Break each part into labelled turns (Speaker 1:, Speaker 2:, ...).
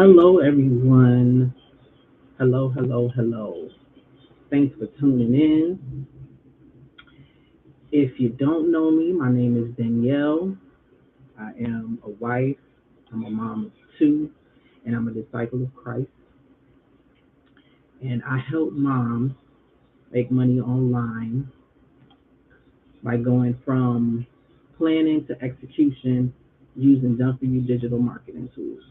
Speaker 1: Hello, everyone. Hello, hello, hello. Thanks for tuning in. If you don't know me, my name is Danielle. I am a wife, I'm a mom of two, and I'm a disciple of Christ. And I help moms make money online by going from planning to execution using done for you digital marketing tools.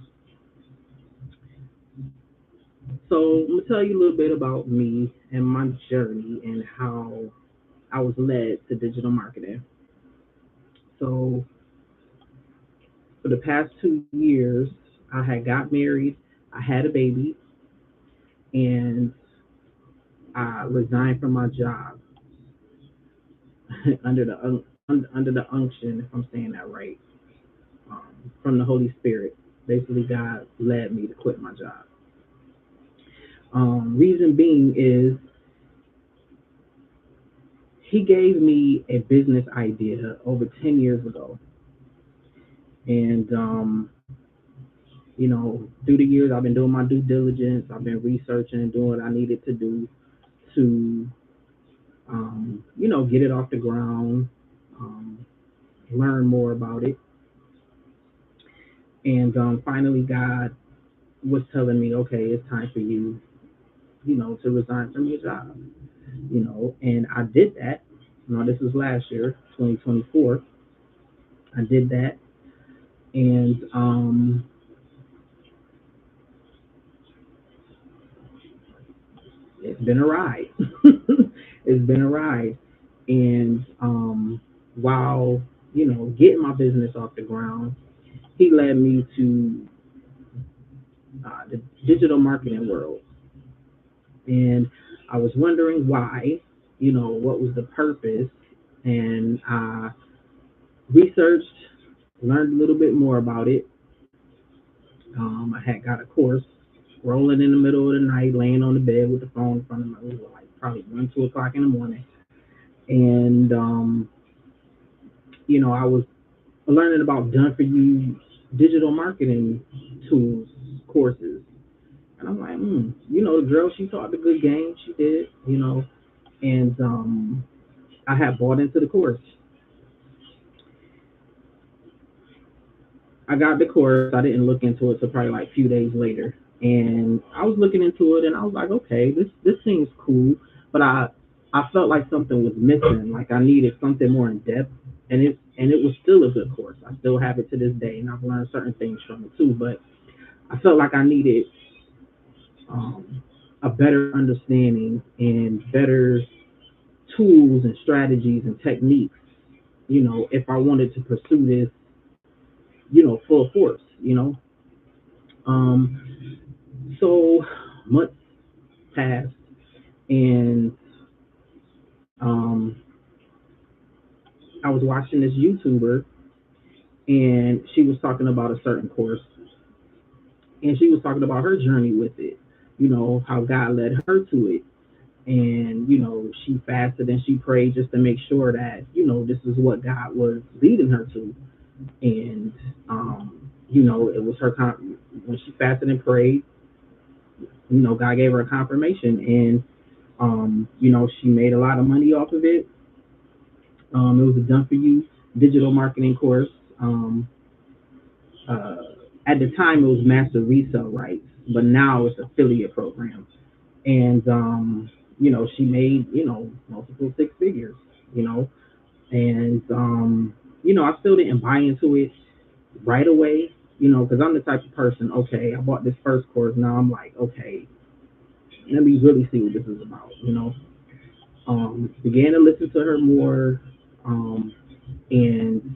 Speaker 1: So, I'm going to tell you a little bit about me and my journey and how I was led to digital marketing. So, for the past 2 years, I had got married, I had a baby, and I resigned from my job under under the unction, if I'm saying that right, from the Holy Spirit. Basically, God led me to quit my job. Reason being is He gave me a business idea over 10 years ago, and through the years, I've been doing my due diligence. I've been researching and doing what I needed to do to get it off the ground, um, learn more about it. And finally, God was telling me, okay, it's time for you, to resign from your job, and I did that. This was last year, 2024. I did that, and it's been a ride. It's been a ride. And while, getting my business off the ground, he led me to the digital marketing world. And I was wondering why, what was the purpose. And I researched, learned a little bit more about it. I had got a course, rolling in the middle of the night, laying on the bed with the phone in front of me. It was like probably 1, 2 o'clock in the morning. And, I was learning about done for you digital marketing tools, courses. And I'm like, the girl, she taught the good game. She did, and I had bought into the course. I got the course. I didn't look into it till probably like a few days later, and I was looking into it, and I was like, okay, this seems cool, but I felt like something was missing. Like I needed something more in depth, and it was still a good course. I still have it to this day, and I've learned certain things from it too. But I felt like I needed a better understanding and better tools and strategies and techniques, if I wanted to pursue this, full force, Um, so months passed, and um, I was watching this YouTuber, and she was talking about a certain course, and she was talking about her journey with it, how God led her to it. And, she fasted and she prayed just to make sure that, this is what God was leading her to. And, it was when she fasted and prayed, God gave her a confirmation. And, she made a lot of money off of it. It was a done for you digital marketing course. Um, uh, at the time, it was master resale rights, but now it's affiliate program. And she made multiple six figures. You know, and I still didn't buy into it right away. Because I'm the type of person. Okay, I bought this first course. Now I'm like, okay, let me really see what this is about. Began to listen to her more, and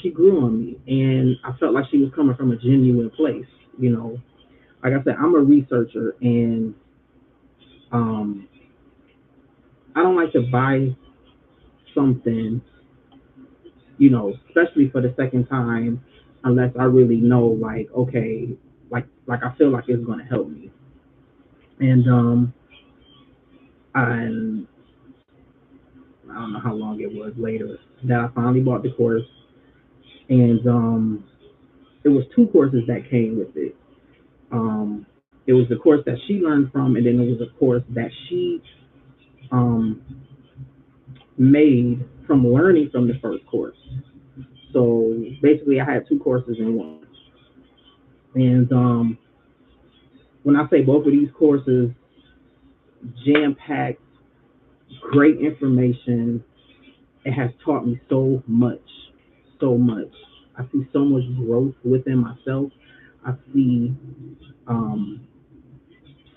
Speaker 1: she grew on me, and I felt like she was coming from a genuine place. You know, like I said, I'm a researcher, and um, I don't like to buy something, especially for the second time, unless I really know, like, okay, like I feel like it's going to help me. And I, I don't know how long it was later that I finally bought the course, and it was two courses that came with it. It was the course that she learned from, and then it was a course that she um, made from learning from the first course. So basically, I had two courses in one. And when I say both of these courses, jam packed, great information, it has taught me so much, so much. I see so much growth within myself. I see um,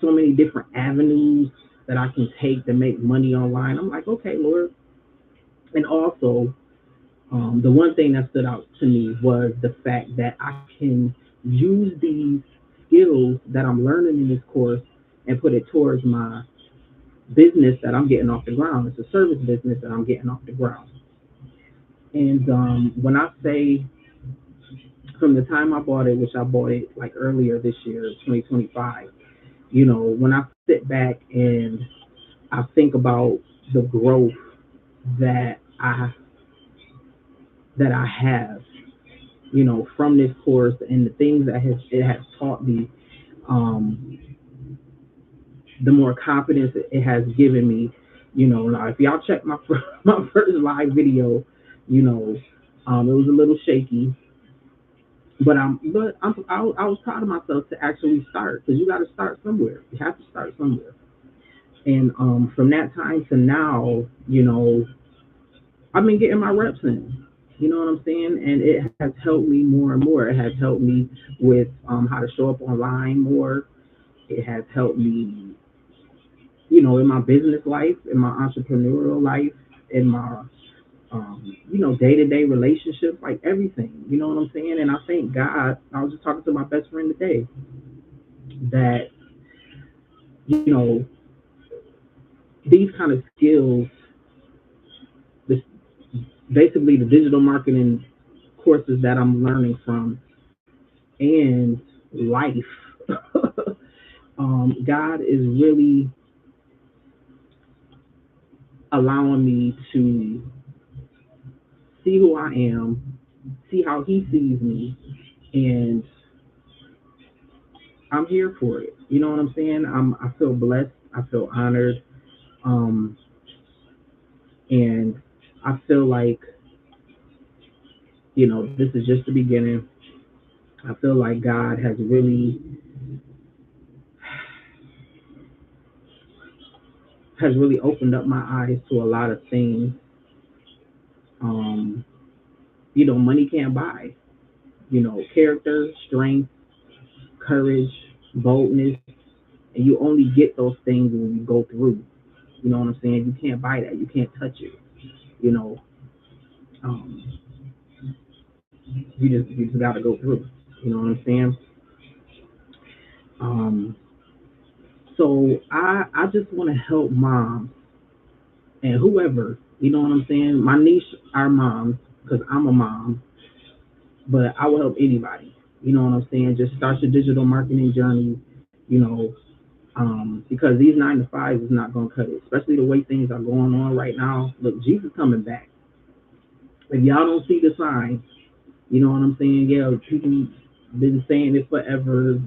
Speaker 1: so many different avenues that I can take to make money online. I'm like, okay, Lord. And also, the one thing that stood out to me was the fact that I can use these skills that I'm learning in this course and put it towards my business that I'm getting off the ground. It's a service business that I'm getting off the ground. And when I say from the time I bought it, which I bought it like earlier this year, 2025, when I sit back and I think about the growth that I that I have, from this course and the things that it has taught me, um, the more confidence it has given me. Now if y'all check my my first live video, it was a little shaky, I was proud of myself to actually start, because you got to start somewhere. You have to start somewhere. And from that time to now, I've been getting my reps in. You know what I'm saying? And it has helped me more and more. It has helped me with how to show up online more. It has helped me, in my business life, in my entrepreneurial life, in my, day-to-day relationships, like everything. You know what I'm saying? And I thank God. I was just talking to my best friend today that, you know, these kind of skills, this, basically the digital marketing courses that I'm learning from, and life. God is really allowing me to see who I am, see how He sees me, and I'm here for it. You know what I'm saying? I feel blessed. I feel honored, um, and I feel like this is just the beginning. I feel like God has really opened up my eyes to a lot of things. Um, money can't buy. Character, strength, courage, boldness, and you only get those things when you go through. You know what I'm saying? You can't buy that. You can't touch it. You know, um, you just got to go through. You know what I'm saying? Um, so I just want to help moms and whoever. You know what I'm saying? My niche are moms, because I'm a mom, but I will help anybody. You know what I'm saying? Just start your digital marketing journey. You know, because these 9 to 5s is not gonna cut it, especially the way things are going on right now. Look, Jesus coming back. If y'all don't see the signs, you know what I'm saying? Yeah, people been saying it forever.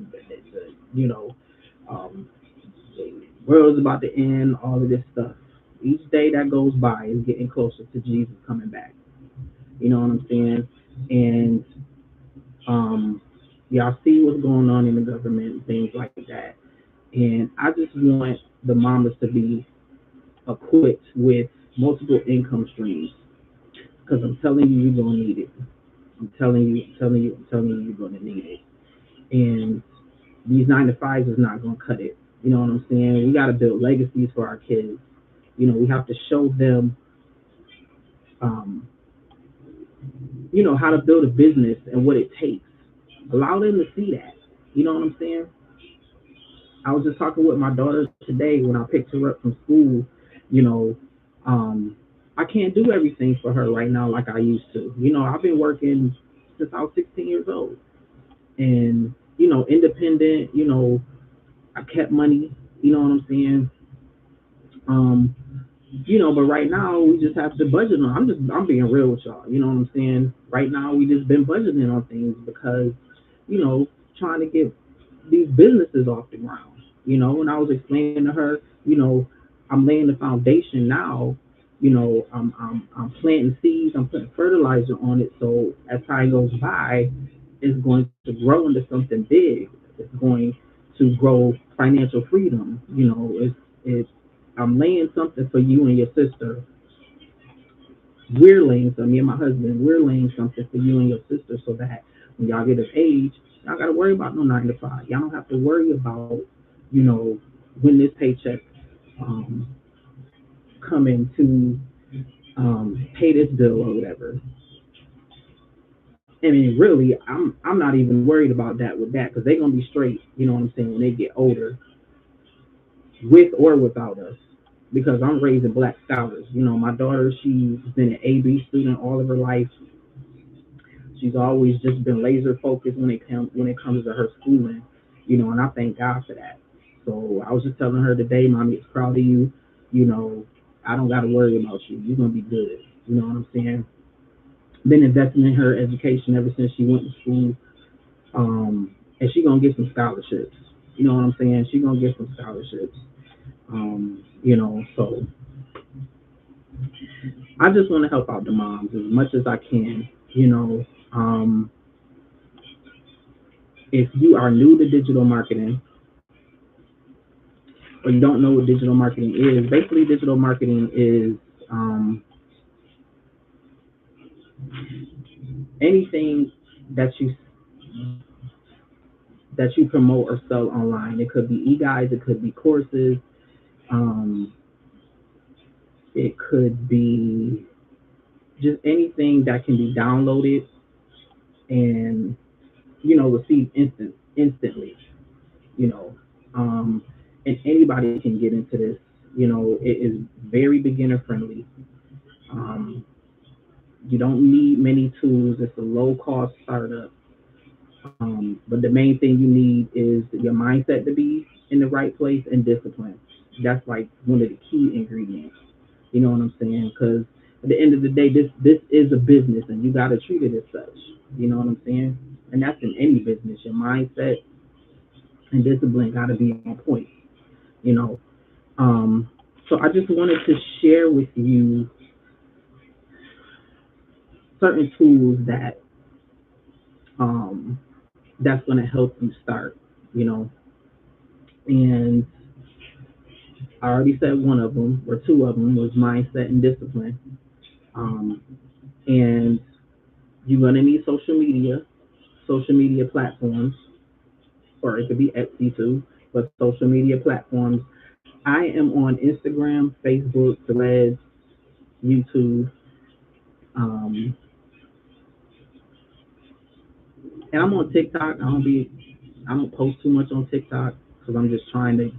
Speaker 1: You know, um, the world's about to end. All of this stuff. Each day that goes by is getting closer to Jesus coming back. You know what I'm saying? And y'all see what's going on in the government and things like that. And I just want the mamas to be equipped with multiple income streams, because I'm telling you, you're gonna need it. I'm telling you, you're gonna need it. And these 9 to 5s is not gonna cut it. You know what I'm saying? We got to build legacies for our kids. We have to show them, um, how to build a business and what it takes. Allow them to see that. You know what I'm saying? I was just talking with my daughter today when I picked her up from school. You know, um, I can't do everything for her right now like I used to. I've been working since I was 16 years old, and independent. I kept money. You know what I'm saying? Um, but right now we just have to budget on. I'm being real with y'all. You know what I'm saying? Right now we just been budgeting on things because, trying to get these businesses off the ground. And I was explaining to her, I'm laying the foundation now. I'm planting seeds, I'm putting fertilizer on it, so as time goes by, it's going to grow into something big. It's going to grow financial freedom. It's I'm laying something for you and your sister. We're laying something, me and my husband, we're laying something for you and your sister so that when y'all get of age, y'all got to worry about no 9 to 5. Y'all don't have to worry about, when this paycheck um, coming to pay this bill or whatever. I mean, really, I'm not even worried about that with that because they're gonna be straight. You know what I'm saying? When they get older, with or without us, because I'm raising black scholars. My daughter, she's been an AB student all of her life. She's always just been laser focused when it comes to her schooling. And I thank God for that. So I was just telling her today, mommy is proud of you. You know, I don't got to worry about you. You're gonna be good. You know what I'm saying? Been investing in her education ever since she went to school, and she gonna get some scholarships. You know what I'm saying? She gonna get some scholarships. So I just want to help out the moms as much as I can. If you are new to digital marketing or you don't know what digital marketing is, basically digital marketing is anything that you that you promote or sell online. It could be e-guides, it could be courses, um, it could be just anything that can be downloaded and received instantly. You know, um, and anybody can get into this. It is very beginner friendly. Um, you don't need many tools. It's a low cost startup. But the main thing you need is your mindset to be in the right place and discipline. That's like one of the key ingredients. You know what I'm saying? Because at the end of the day, this is a business, and you got to treat it as such. You know what I'm saying? And that's in any business. Your mindset and discipline got to be on point. You know. Um, so I just wanted to share with you certain tools um, that's going to help you start. You know, and I already said one of them or two of them was mindset and discipline. Um, and you're going to need social media platforms, or it could be Etsy too, but social media platforms. I am on Instagram, Facebook, Threads, YouTube, um, and I'm on TikTok. I don't post too much on TikTok because I'm just trying to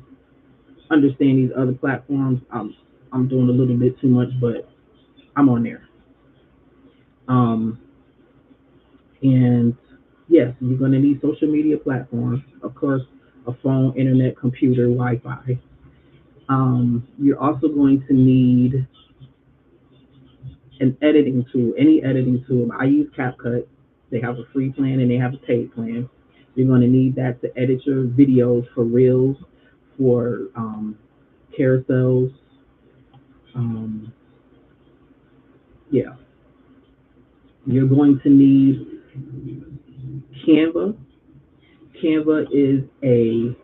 Speaker 1: understand these other platforms. I'm doing a little bit too much, but I'm on there. Um, and yes, you're going to need social media platforms, of course, a phone, internet, computer, Wi-Fi. You're also going to need an editing tool, any editing tool. I use CapCut. They have a free plan and they have a paid plan. You're going to need that to edit your videos for reels, for carousels. Um, yeah, you're going to need Canva. Canva is a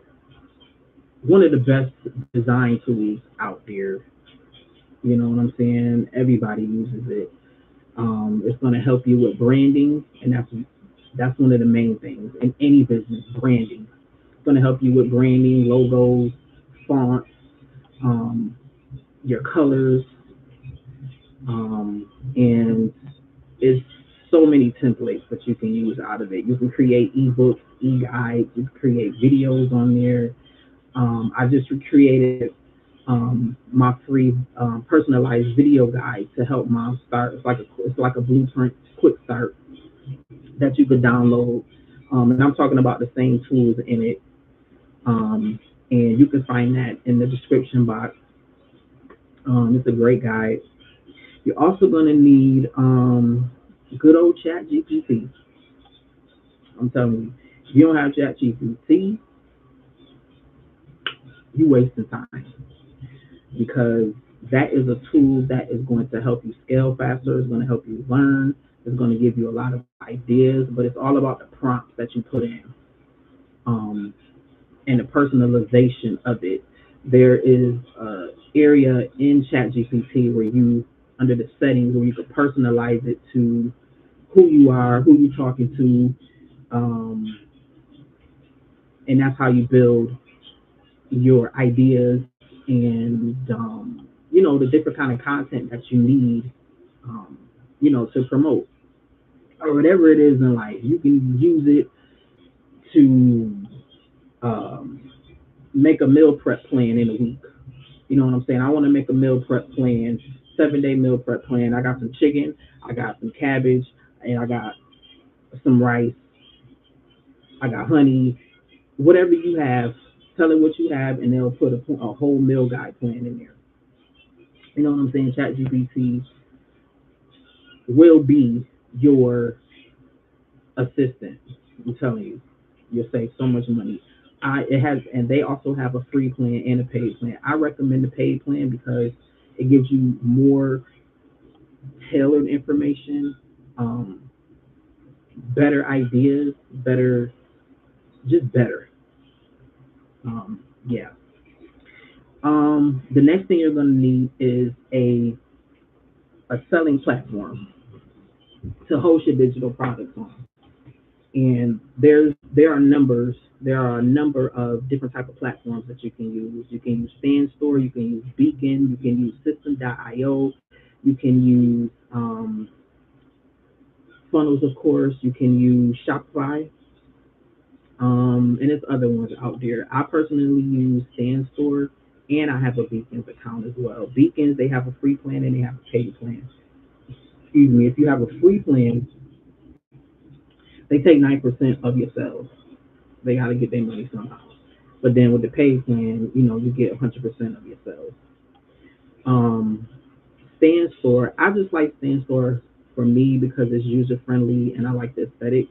Speaker 1: one of the best design tools out there. You know what I'm saying? Everybody uses it. It's going to help you with branding, and that's one of the main things in any business. Branding. It's going to help you with branding, logos, fonts, um, your colors, and it's so many templates that you can use out of it. You can create ebooks, e-guides, you can create videos on there. I just created my free personalized video guide to help moms start. It's like a blueprint, quick start that you could download, and I'm talking about the same tools in it. Um, and you can find that in the description box. It's a great guide. You're also going to need good old Chat GPT. I'm telling you, if you don't have Chat GPT, you wasting time because that is a tool that is going to help you scale faster. It's going to help you learn. It's going to give you a lot of ideas, but it's all about the prompts that you put in, um, and the personalization of it. There is a area in ChatGPT where you, under the settings, where you can personalize it to who you are, who you're talking to, and that's how you build your ideas and the different kind of content that you need, um, to promote or whatever it is in life. You can use it to um, make a meal prep plan in a week. You know what I'm saying? I want to make a meal prep plan, 7-day meal prep plan. I got some chicken, I got some cabbage, and I got some rice, I got honey, whatever you have. Tell it what you have, and they'll put a whole meal guide plan in there. You know what I'm saying? ChatGPT will be your assistant. I'm telling you, you'll save so much money. And they also have a free plan and a paid plan. I recommend the paid plan because it gives you more tailored information, um, better ideas, better, just better. Yeah. The next thing you're going to need is a selling platform to host your digital products on. And there are a number of different type of platforms that you can use. You can use Fanstore, you can use Beacon, you can use System.io, you can use Funnels, of course, you can use Shopify, and there's other ones out there. I personally use Fanstore, and I have a Beacons account as well. Beacons, they have a free plan and they have a paid plan. Excuse me. If you have a free plan, they take 9% of your sales. They got to get their money somehow. But then with the paid plan, you get 100% of your sales. Um, Stand I just like Stand for me because it's user friendly and I like the aesthetic.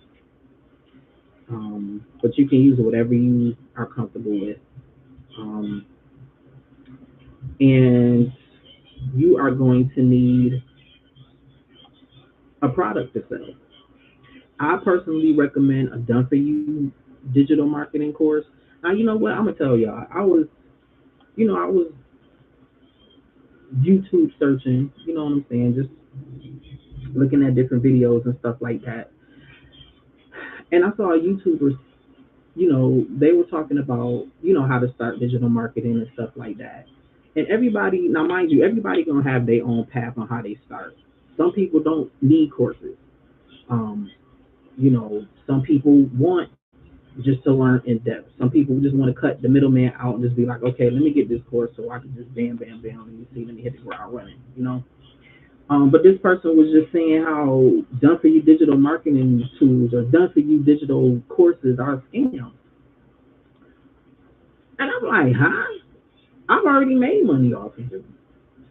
Speaker 1: But you can use whatever you are comfortable with. Um, and you are going to need a product to sell. I personally recommend a done for you digital marketing course. Now, you know what? I'm gonna tell y'all. I was YouTube searching. You know what I'm saying? Just looking at different videos and stuff like that. And I saw YouTubers. They were talking about how to start digital marketing and stuff like that. And everybody, now mind you, everybody gonna have their own path on how they start. Some people don't need courses. Um, some people want just to learn in depth. Some people just want to cut the middleman out and just be like, okay, let me get this course so I can just bam, bam, bam, and you see, let me hit the ground running. But this person was just saying how done for you digital marketing tools or done for you digital courses are scams. And I'm like, huh? I've already made money off of it.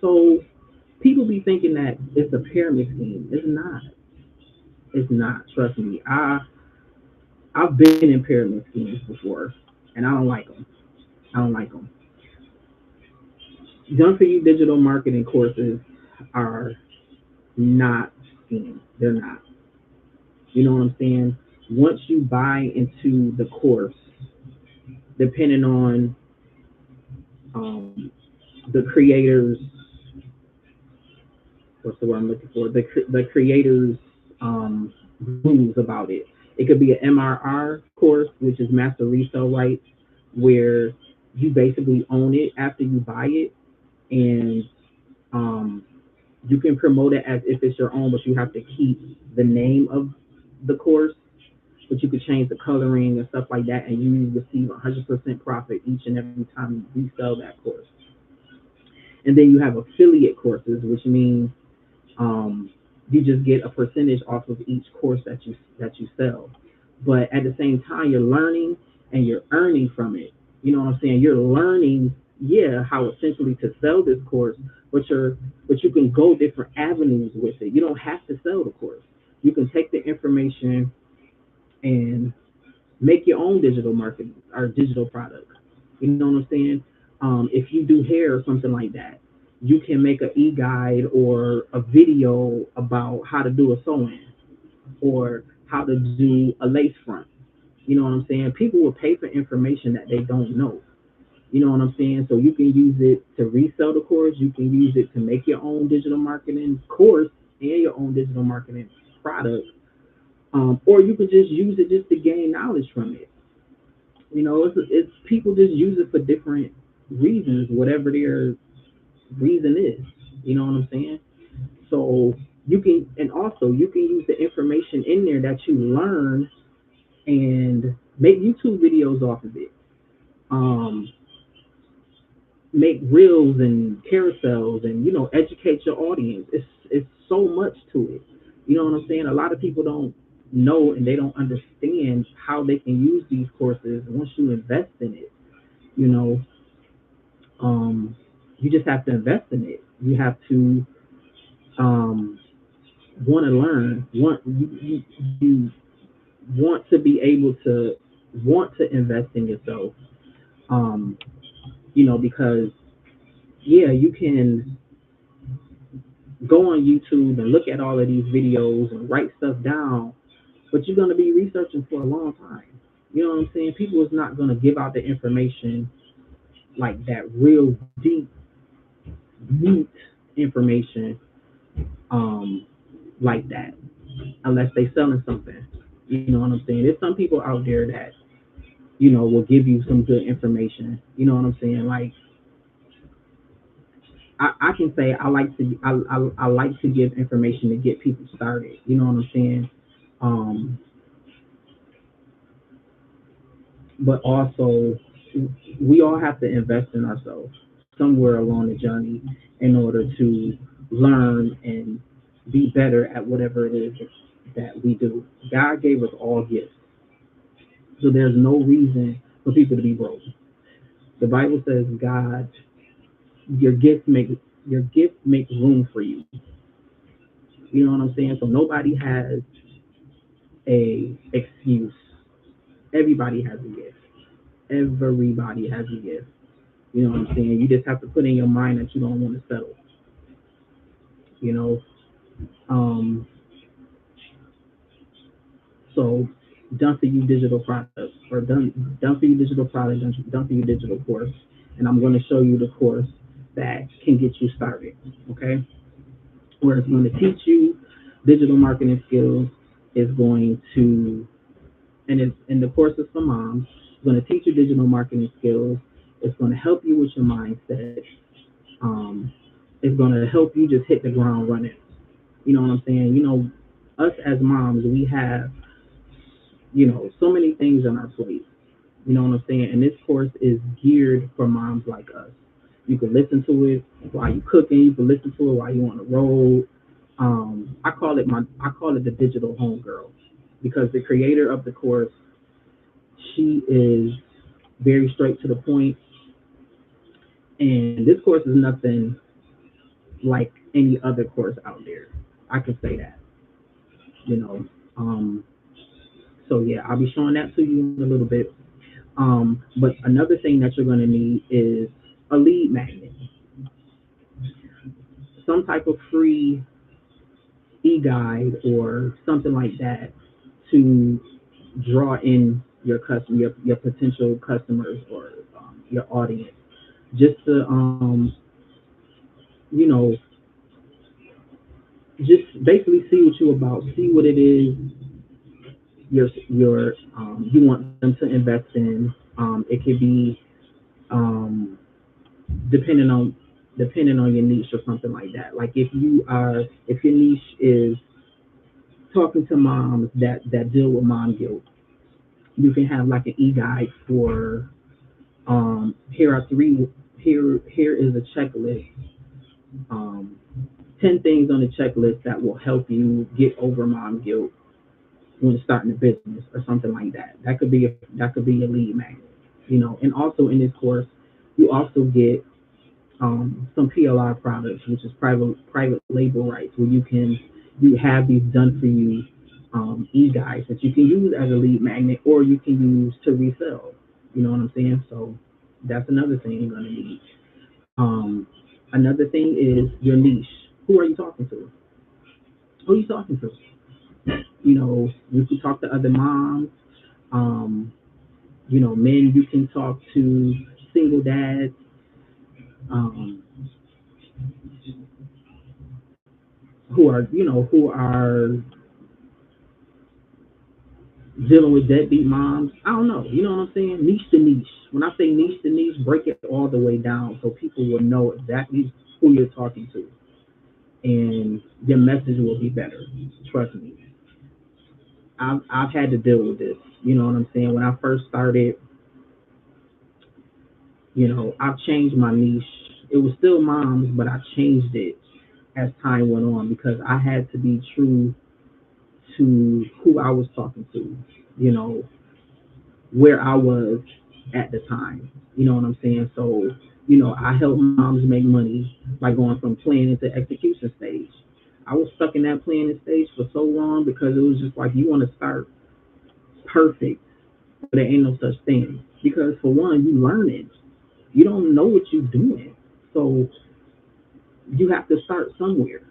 Speaker 1: So people be thinking that it's a pyramid scheme. It's not. It's not. Trust me. I've been in pyramid schemes before, and I don't like them. I don't like them. Done for you digital marketing courses are not schemes. They're not. You know what I'm saying? Once you buy into the course, depending on um, the creators, what's the word I'm looking for? The creators' rules about it. It could be an MRR course, which is Master Resale Rights, where you basically own it after you buy it, and um, you can promote it as if it's your own, but you have to keep the name of the course. But you could change the coloring and stuff like that, and you receive 100% profit each and every time you resell that course. And then you have affiliate courses, which means um, you just get a percentage off of each course that you sell. But at the same time, you're learning and you're earning from it. You know what I'm saying? You're learning, yeah, how essentially to sell this course, but you can go different avenues with it. You don't have to sell the course. You can take the information and make your own digital marketing or digital product. You know what I'm saying? If you do hair or something like that, you can make an e-guide or a video about how to do a sew-in or how to do a lace front. You know what I'm saying? People will pay for information that they don't know. You know what I'm saying? So you can use it to resell the course. You can use it to make your own digital marketing course and your own digital marketing product. Or you could just use it just to gain knowledge from it. You know, it's people just use it for different reasons, whatever their reason is. You know what I'm saying? So you can, and also you can use the information in there that you learn and make YouTube videos off of it. Um, Make reels and carousels, and educate your audience. It's so much to it. You know what I'm saying? A lot of people don't know and they don't understand how they can use these courses once you invest in it. You know, um, you just have to invest in it. You have to um, want to learn. You want to be able to want to invest in yourself. Um, because yeah, you can go on YouTube and look at all of these videos and write stuff down, but you're going to be researching for a long time. You know what I'm saying? People is not going to give out the information like that real deep, neat information like that unless they selling something. You know what I'm saying? There's some people out there that will give you some good information. You know what I'm saying? Like I can say I like to give information to get people started. You know what I'm saying? Um, but also we all have to invest in ourselves somewhere along the journey in order to learn and be better at whatever it is that we do. God gave us all gifts, so there's no reason for people to be broke. The Bible says God, your gift make room for you. You know what I'm saying? So nobody has a excuse. Everybody has a gift. Everybody has a gift. You know what I'm saying? You just have to put in your mind that you don't want to settle. You know, um, so done for you digital products or done for you digital product, done for you digital course, and I'm going to show you the course that can get you started. Okay, where it's going to teach you digital marketing skills. Is going to and the course is for moms. It's going to teach you digital marketing skills. It's going to help you with your mindset. Um, it's going to help you just hit the ground running. You know what I'm saying? Us as moms, we have, so many things on our plate. You know what I'm saying? And this course is geared for moms like us. You can listen to it while you're cooking. You can listen to it while you're on the road. I call it the digital homegirl because the creator of the course, she is very straight to the point, and this course is nothing like any other course out there. I can say that, you know. Um, so yeah, I'll be showing that to you in a little bit. But another thing that you're going to need is a lead magnet, some type of free e-guide or something like that to draw in your potential customers or your audience, just to you know, just basically see what you about, see what it is you want them to invest in. It could be um, depending on depending on your niche or something like that. Like if your niche is talking to moms that deal with mom guilt, you can have like an e-guide for here are three here is a checklist, um, 10 things on the checklist that will help you get over mom guilt when starting a business or something like that. That could be a lead magnet, And also in this course, you also get some PLR products, which is private label rights, where you have these done for you e-guides that you can use as a lead magnet or you can use to resell. You know what I'm saying? So That's another thing you're gonna need. Um, Another thing is your niche. Who are you talking to? Who are you talking to? You can talk to other moms. Um, Men, you can talk to single dads, um, who are dealing with deadbeat moms. I don't know. You know what I'm saying? Niche to niche. When I say niche to niche, break it all the way down so people will know exactly who you're talking to, and your message will be better. Trust me. I've had to deal with this. You know what I'm saying? When I first started, I've changed my niche. It was still moms, but I changed it as time went on because I had to be true to who I was talking to, you know, where I was at the time. You know what I'm saying? So, I help moms make money by going from planning to execution stage. I was stuck in that planning stage for so long because it was just like you want to start perfect, but there ain't no such thing. Because for one, you learn it. You don't know what you're doing. So you have to start somewhere.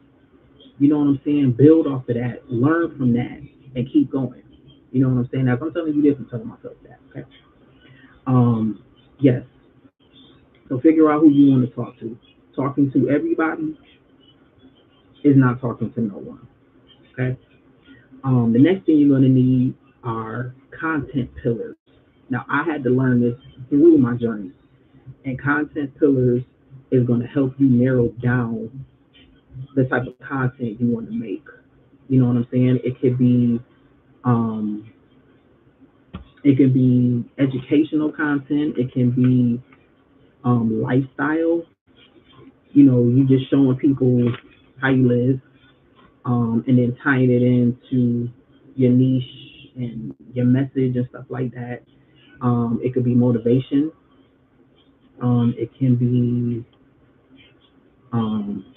Speaker 1: You know what I'm saying? Build off of that, learn from that, and keep going. You know what I'm saying? As I'm telling you this, I'm telling myself that. Okay. Um, yes. So figure out who you want to talk to. Talking to everybody is not talking to no one. Okay. The next thing you're going to need are content pillars. Now, I had to learn this through my journey, and content pillars is going to help you narrow down the type of content you want to make. You know what I'm saying? Um, it can be educational content. It can be lifestyle. You just showing people how you live, and then tying it into your niche and your message and stuff like that. It could be motivation. It can be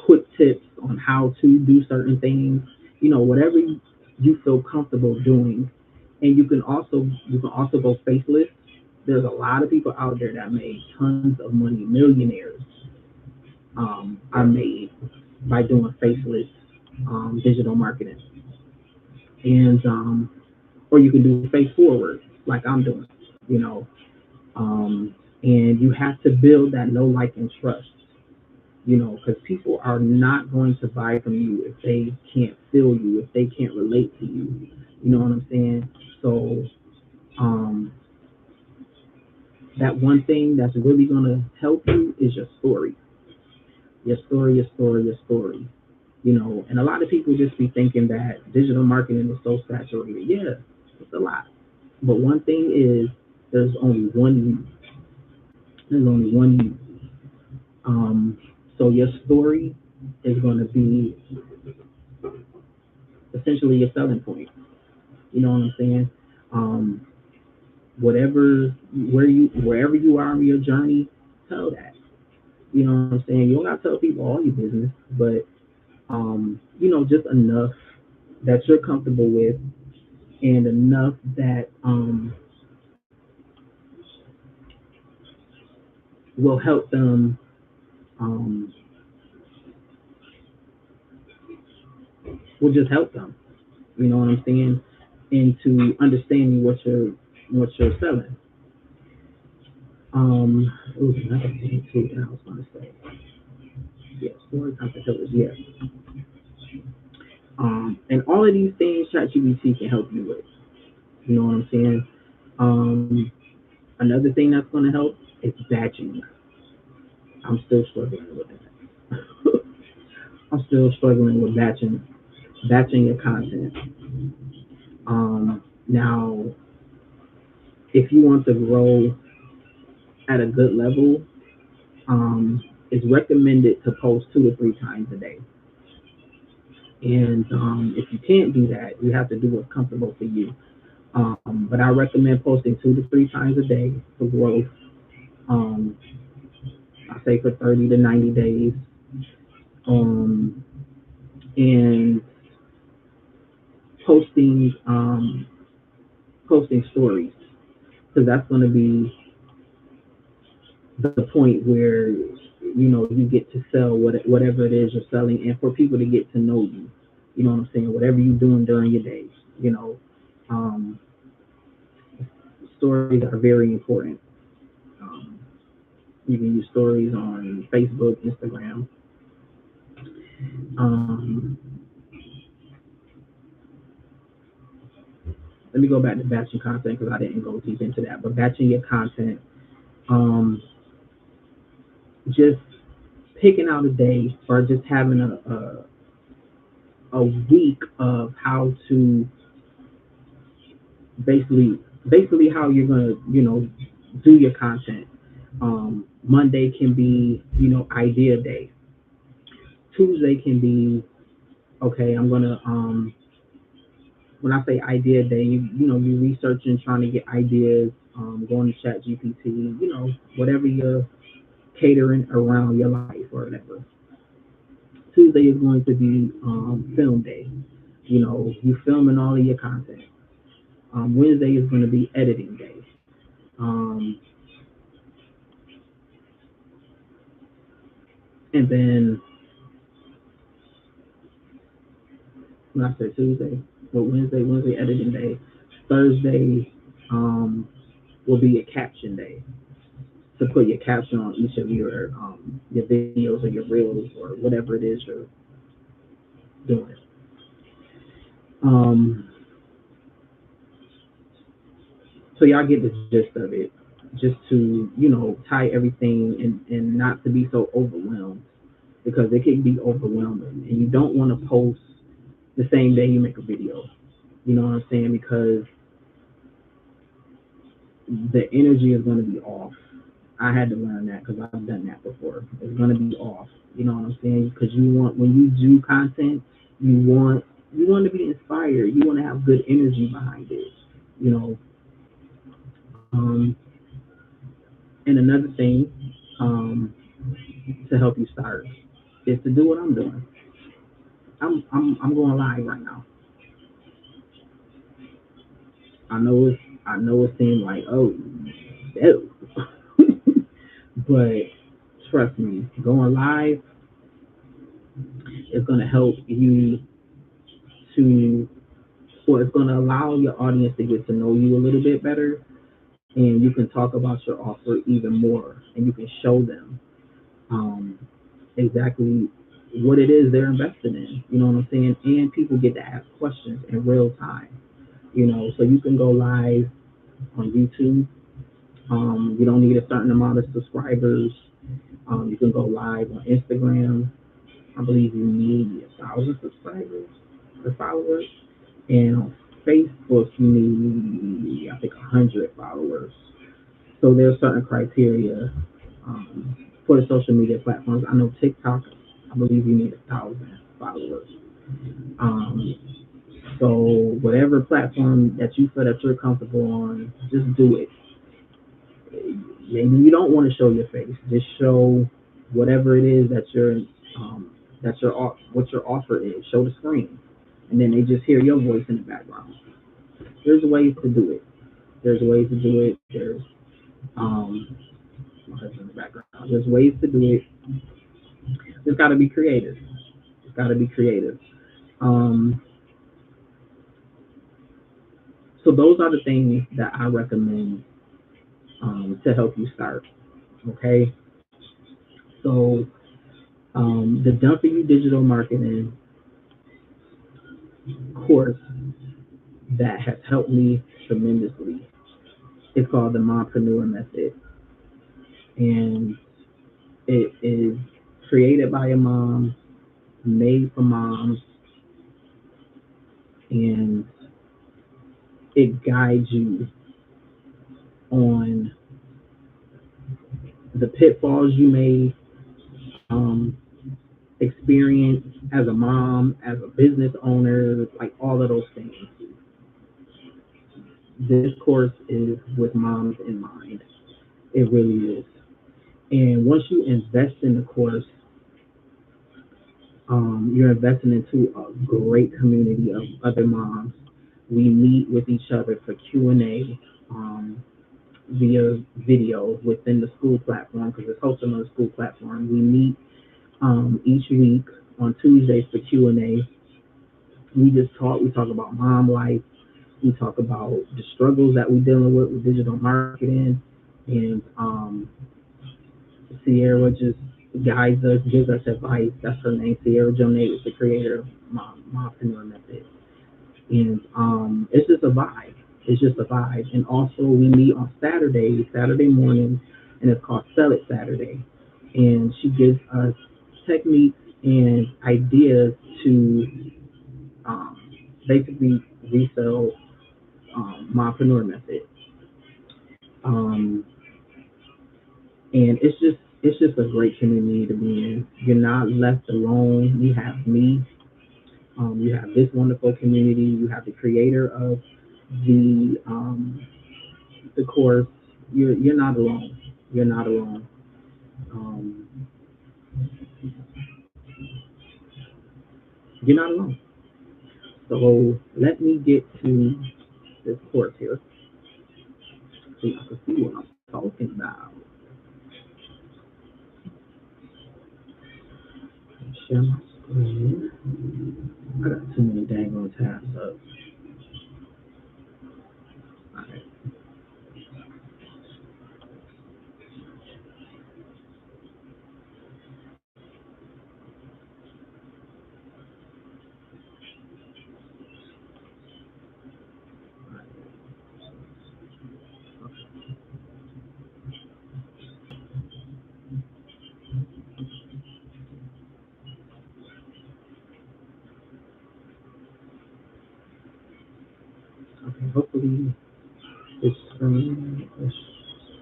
Speaker 1: quick tips on how to do certain things. Whatever you feel comfortable doing, and you can also go faceless. There's a lot of people out there that made tons of money, millionaires are made by doing faceless digital marketing, and or you can do face forward like I'm doing. You know, and you have to build that know, like, and trust. Because people are not going to buy from you if they can't feel you, if they can't relate to you. You know what I'm saying? So, um, that one thing that's really going to help you is your story. Your story, your story, your story. And a lot of people just be thinking that digital marketing is so saturated. Yeah, it's a lot. But one thing is, there's only one you. There's only one you. Um, so your story is going to be essentially your selling point. You know what I'm saying? Um, wherever you are in your journey, tell that. You know what I'm saying? You don't got to tell people all your business, but just enough that you're comfortable with, and enough that will help them. Um, will just help them. You know what I'm saying? Into understanding what you're selling. Another thing too that I was going to say. Yeah, story content pillars. Yeah. And all of these things ChatGPT can help you with. You know what I'm saying? Um, Another thing that's going to help is batching. I'm still struggling with that. I'm still struggling with batching your content. Now, if you want to grow at a good level, it's recommended to post 2 to 3 times a day. And if you can't do that, you have to do what's comfortable for you. But I recommend posting 2 to 3 times a day for growth. Um, I say for 30 to 90 days. Um, and posting posting stories, because that's going to be the point where you get to sell whatever it is you're selling, and for people to get to know you. You know what I'm saying? Whatever you're doing during your day, you know, um, stories are very important. Um, you can use stories on Facebook, Instagram. Um, Let me go back to batching content because I didn't go deep into that. But batching your content, um, just picking out a day or just having a week of how to basically basically how you're gonna do your content. Monday can be idea day. Tuesday can be okay. I'm gonna when I say idea day, you researching, trying to get ideas, going to Chat GPT, whatever you're catering around your life or whatever. Tuesday is going to be film day. You filming all of your content. Wednesday is going to be editing day. Um, and then when I said Tuesday, well, Wednesday editing day. Thursday will be a caption day to put your caption on each of your videos or your reels or whatever it is you're doing. Um, so y'all get the gist of it. Just to tie everything and not to be so overwhelmed because it can be overwhelming and you don't want to post the same day you make a video. You know what I'm saying? Because the energy is going to be off. I had to learn that because I've done that before. It's going to be off. You know what I'm saying? Because you want when you do content, you want to be inspired. You want to have good energy behind it. You know. Um, and another thing to help you start is to do what I'm doing. I'm going live right now. I know it seemed like no, but trust me, going live is going to help you to, well, it's going to allow your audience to get to know you a little bit better, and you can talk about your offer even more, and you can show them um, exactly what it is they're invested in. You know what I'm saying? And people get to ask questions in real time. So you can go live on YouTube. You don't need a certain amount of subscribers. You can go live on Instagram. I believe you need 1,000 subscribers or followers. And on Facebook, you need, I think, 100 followers. So there's certain criteria for the social media platforms. I know TikTok, I believe you need 1,000 followers. Um, so whatever platform that you feel that you're comfortable on, just do it. Maybe you don't want to show your face. Just show whatever it is what your offer is. Show the screen, and then they just hear your voice in the background. There's ways to do it. There's ways to do it. There's um, my husband in the background. There's ways to do it. Just got to be creative. It's got to be creative. Um, so those are the things that I recommend to help you start. Okay. So the Done For You Digital Marketing course that has helped me tremendously. It's called the Mompreneur Method, and it is created by a mom, made for moms, and it guides you on the pitfalls you may um, experience as a mom, as a business owner, like all of those things. This course is with moms in mind. It really is. And once you invest in the course, you're investing into a great community of other moms. We meet with each other for Q&A. via video within the school platform because it's hosted on the school platform. We meet each week on Tuesdays for Q&A. We just talk. We talk about mom life. We talk about the struggles that we're dealing with digital marketing, and Sierra just guides us, gives us advice. That's her name. Sierra Jonay is the creator of Mompreneur Method, and it's just a vibe. It's just a vibe. And also, we meet on Saturday morning, and it's called Sell It Saturday. And she gives us techniques and ideas to um, basically resell Mompreneur Method. Um, and it's just a great community to be in. You're not left alone. You have me. You have this wonderful community. You have the creator of the course. You're not alone. You're not alone. Um, you're not alone. So let me get to this course here so you can see what I'm talking about. Share my screen. I got too many dang on tabs up. All right. Okay. Hopefully this screen is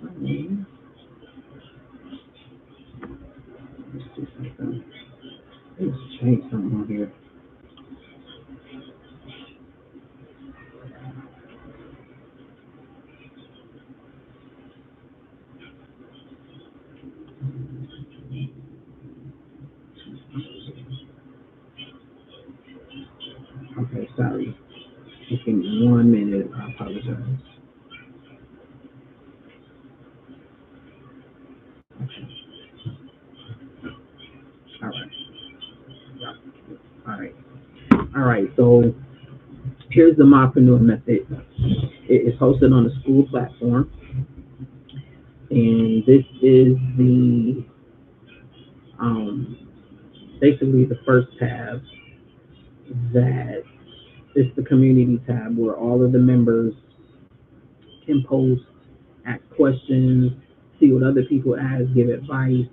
Speaker 1: showing. Let's do something. Let's change something on here. Okay. Sorry. Just give me 1 minute. I apologize. Okay. All right. All right. All right. So here's the Mompreneur Method. It is hosted on the school platform, and this is the um, basically the first tab that is the community tab where all of the members can post, ask questions, see what other people ask, give advice.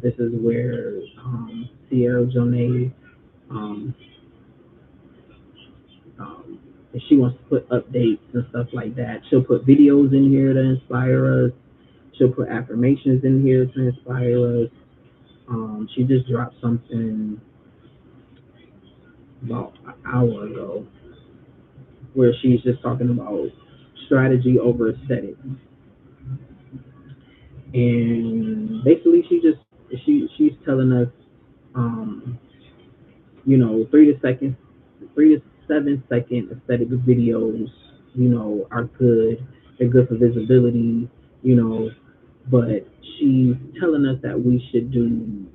Speaker 1: This is where Sierra Jonay, um, if she wants to put updates and stuff like that, she'll put videos in here to inspire us. She'll put affirmations in here to inspire us. She just dropped something about an hour ago where she's just talking about strategy over aesthetics. And basically she's telling us um, 3 to 7 second aesthetic videos, are good. They're good for visibility, you know, but she's telling us that we should do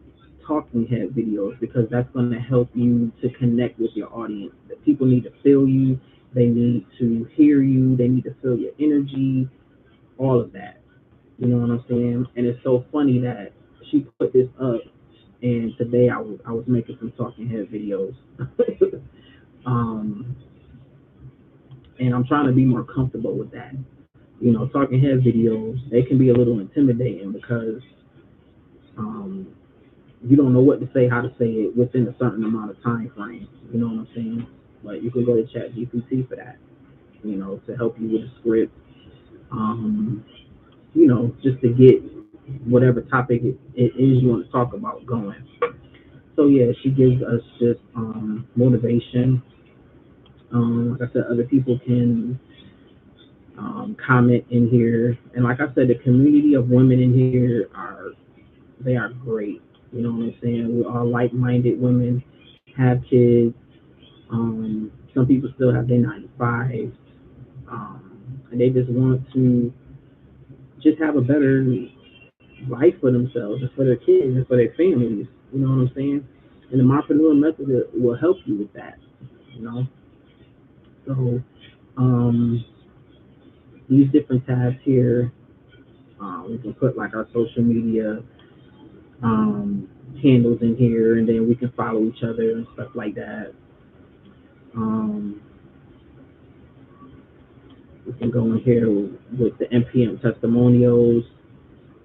Speaker 1: talking head videos because that's going to help you to connect with your audience. That people need to feel you, they need to hear you, they need to feel your energy, all of that. You know what I'm saying? And it's so funny that she put this up, and today I was making some talking head videos. um, and I'm trying to be more comfortable with that. Talking head videos, they can be a little intimidating because um, you don't know what to say, how to say it within a certain amount of time frame. You know what I'm saying? But you can go to Chat GPT for that, to help you with a script, um, just to get whatever topic it is you want to talk about going. So yeah, she gives us just motivation. Like I said, other people can comment in here, and like I said, the community of women in here they are great. You know what I'm saying? We're all like-minded women, have kids. Some people still have their 9 to 5. and they just want to just have a better life for themselves and for their kids and for their families. You know what I'm saying? And the Mompreneur Method will help you with that. You know, so um, these different tabs here, we can put like our social media um, handles in here, and then we can follow each other and stuff like that. Um, we can go in here with the NPM testimonials.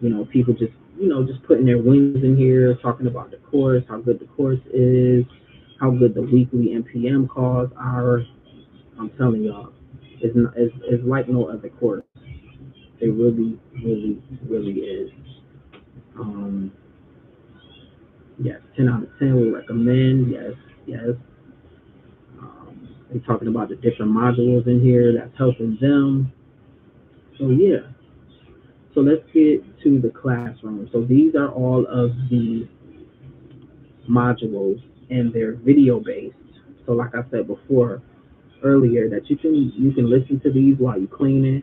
Speaker 1: You know, people just just putting their wins in here, talking about the course, how good the course is, how good the weekly NPM calls are. I'm telling y'all, it's like no other course. It really, really, really is. Um, yes, 10 out of 10 we recommend. Yes, yes. They're talking about the different modules in here that's helping them. So yeah. So let's get to the classroom. So these are all of the modules, and they're video based. So like I said before earlier, that you can listen to these while you're cleaning,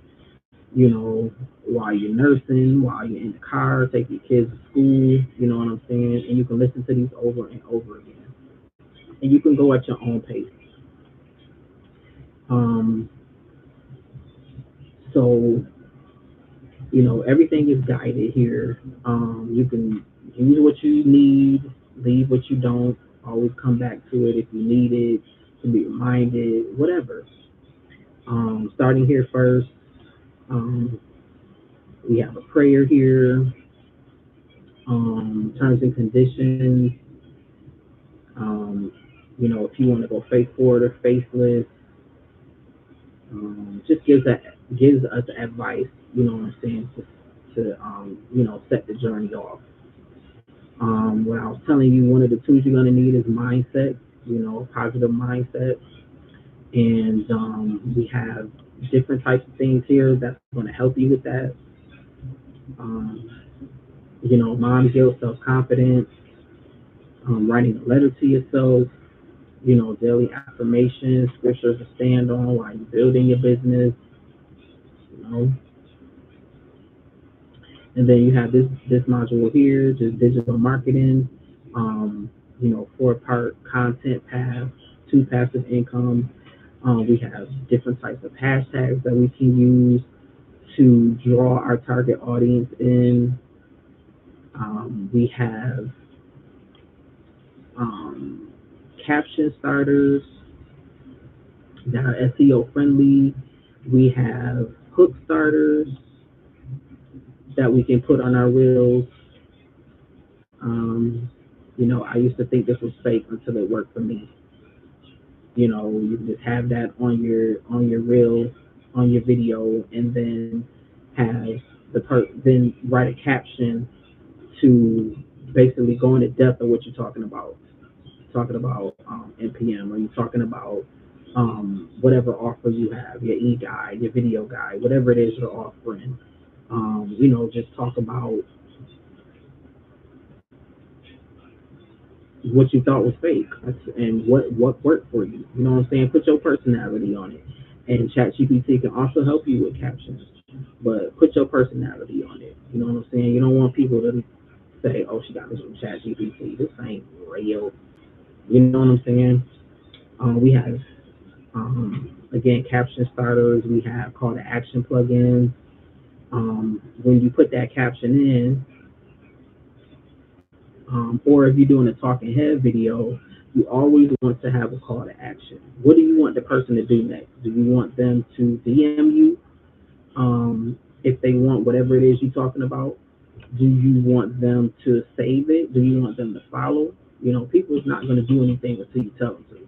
Speaker 1: while you're nursing, while you're in the car, take your kids to school. You know what I'm saying? And you can listen to these over and over again, and you can go at your own pace. Um, so everything is guided here. You can use what you need, leave what you don't. Always come back to it if you need it, to be reminded, whatever. Starting here first, um, we have a prayer here, terms and conditions. Um, if you want to go face forward or faceless, just gives us advice. You know what I'm saying, to set the journey off. What I was telling you, one of the tools you're going to need is mindset. Positive mindset, and we have different types of things here that's going to help you with that. Um, mom guilt, self confidence, writing a letter to yourself, daily affirmations, scriptures to stand on while you're building your business, you know. And then you have this module here, just digital marketing, 4-part content path, 2 passive income. We have different types of hashtags that we can use to draw our target audience in. We have um, caption starters that are SEO friendly. We have hook starters that we can put on our reels. Um, I used to think this was fake until it worked for me. You just have that on your reel, on your video, and then have then write a caption to basically go into depth of what you're talking about. Talking about NPM, or you talking about whatever offer you have, your e-guide, your video guide, whatever it is you're offering. Just talk about what you thought was fake and what worked for you. You know what I'm saying? Put your personality on it. And ChatGPT can also help you with captions, but put your personality on it. You know what I'm saying? You don't want people to say, "Oh, she got this from ChatGPT. This ain't real." You know what I'm saying? We have again caption starters. We have call to action plugins. When you put that caption in, or if you're doing a talking head video, you always want to have a call to action. What do you want the person to do next? Do you want them to DM you if they want whatever it is you're talking about? Do you want them to save it? Do you want them to follow? People is not going to do anything until you tell them to.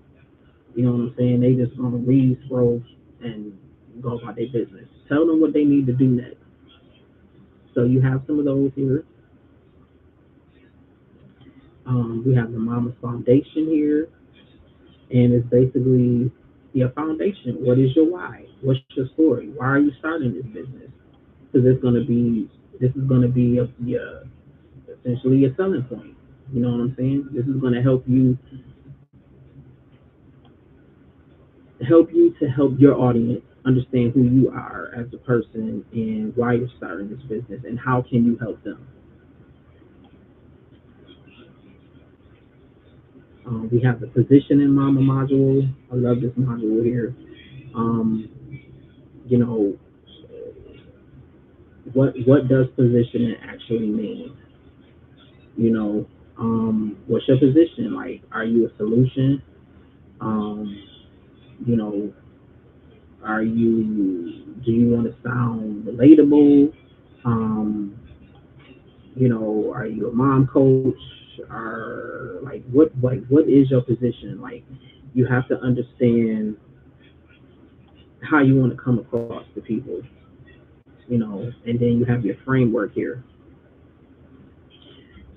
Speaker 1: You know what I'm saying? They just going to read, scroll, and go about their business. Tell them what they need to do next. So you have some of those here. We have the Mama's Foundation here, and it's basically your foundation. What is your why? What's your story? Why are you starting this business? Because this is going to be essentially a selling point. You know what I'm saying? This is going to help you to help your audience understand who you are as a person and why you're starting this business and how can you help them. We have the position in Mama module. I love this module here. Um, you know, what does positioning actually mean? You know, what's your position? Like, are you a solution? Um, you know, do you want to sound relatable? Um, are you a mom coach? Or what is your position? Like, you have to understand how you want to come across to people, and then you have your framework here.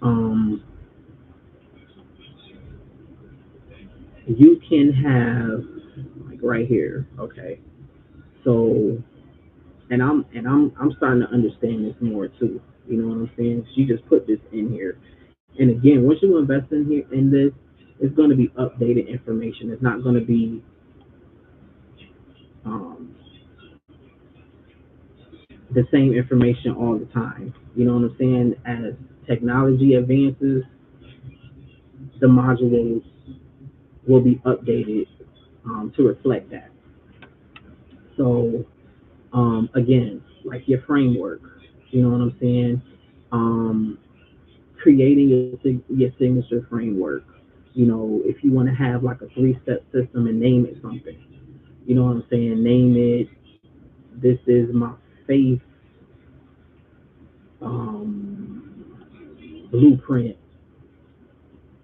Speaker 1: Um, you can have like right here, okay. So, and I'm starting to understand this more too. You know what I'm saying? She just put this in here, and again, once you invest in this, it's going to be updated information. It's not going to be um, the same information all the time. You know what I'm saying? As technology advances, the modules will be updated to reflect that. So again, like your framework, you know what I'm saying? Um, creating your signature framework. If you want to have like a three-step system and name it something, you know what I'm saying? Name it. This is my faith blueprint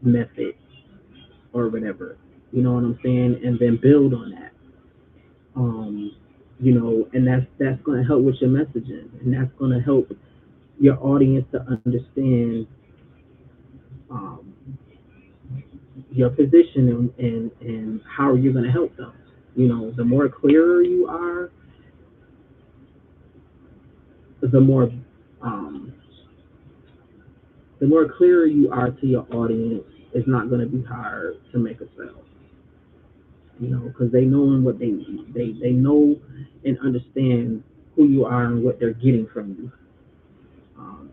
Speaker 1: method or whatever. You know what I'm saying? And then build on that. Um, and that's going to help with your messaging, and that's going to help your audience to understand um, your position and how you're going to help them. The more clearer you are, the more um, the more clearer you are to your audience. It's not going to be hard to make a sale. Because they know what they know and understand who you are and what they're getting from you. Um,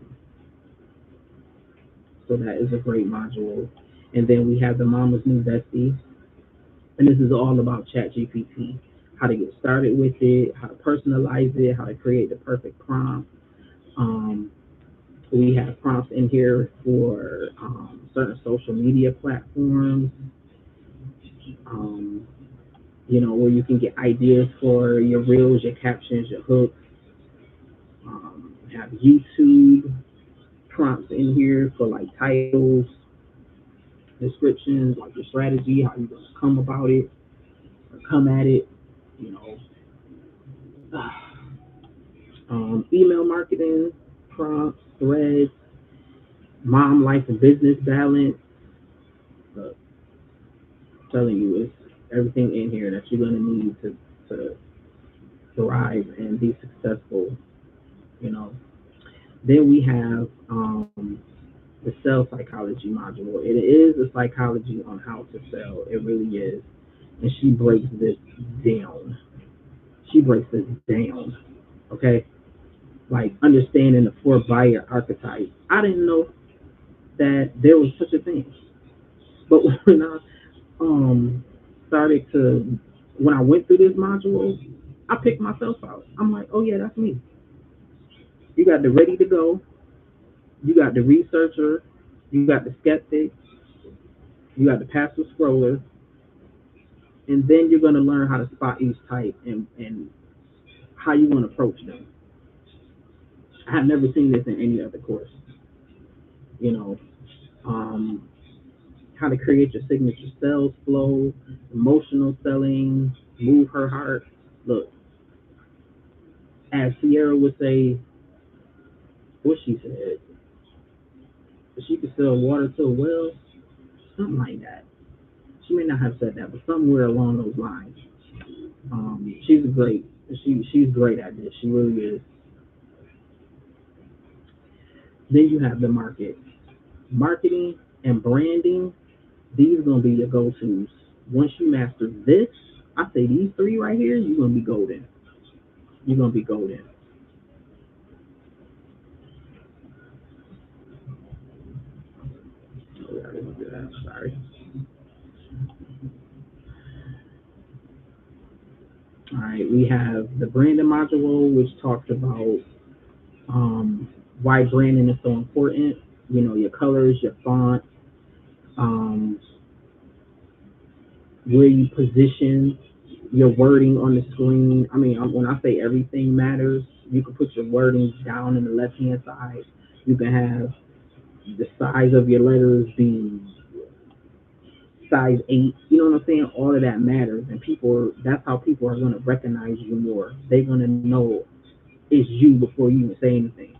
Speaker 1: so that is a great module. And then we have the Mama's New Bestie, and this is all about ChatGPT, how to get started with it, how to personalize it, how to create the perfect prompt. Um, we have prompts in here for certain social media platforms, um, where you can get ideas for your reels, your captions, your hooks. We have YouTube prompts in here for like titles, descriptions, like your strategy, how you're going to come about it or come at it, you know. Email marketing, prompts, threads, mom life and business balance. I'm telling you, it's everything in here that you're going to need to thrive and be successful, you know. Then we have the sales psychology module. It is a psychology on how to sell. It really is. And she breaks this down. She breaks this down. Okay? Like understanding the four buyer archetypes. I didn't know that there was such a thing. But when I started to when I went through this module, I picked myself out. I'm like, oh yeah, that's me. You got the ready to go, you got the researcher, you got the skeptic, you got the passive scroller, and then you're gonna learn how to spot each type and how you want to approach them. I have never seen this in any other course. You know, um, how to create your signature sales flow, emotional selling, move her heart. Look, as Sierra would say, what she said, she could sell water to a well, something like that. She may not have said that, but somewhere along those lines. She's great. She's great at this. She really is. Then you have the marketing and branding. These are gonna be your go-tos. Once you master this, I say these three right here, you're gonna be golden. You're gonna be golden. Oh, yeah, I didn't do that. Sorry. All right, we have the branding module, which talks about why branding is so important. You know, your colors, your font, um, where you position your wording on the screen. I mean, when I say everything matters, you can put your wording down in the left hand side. You can have the size of your letters be size 8. You know what I'm saying? All of that matters, and that's how people are going to recognize you more. They're going to know it's you before you even say anything.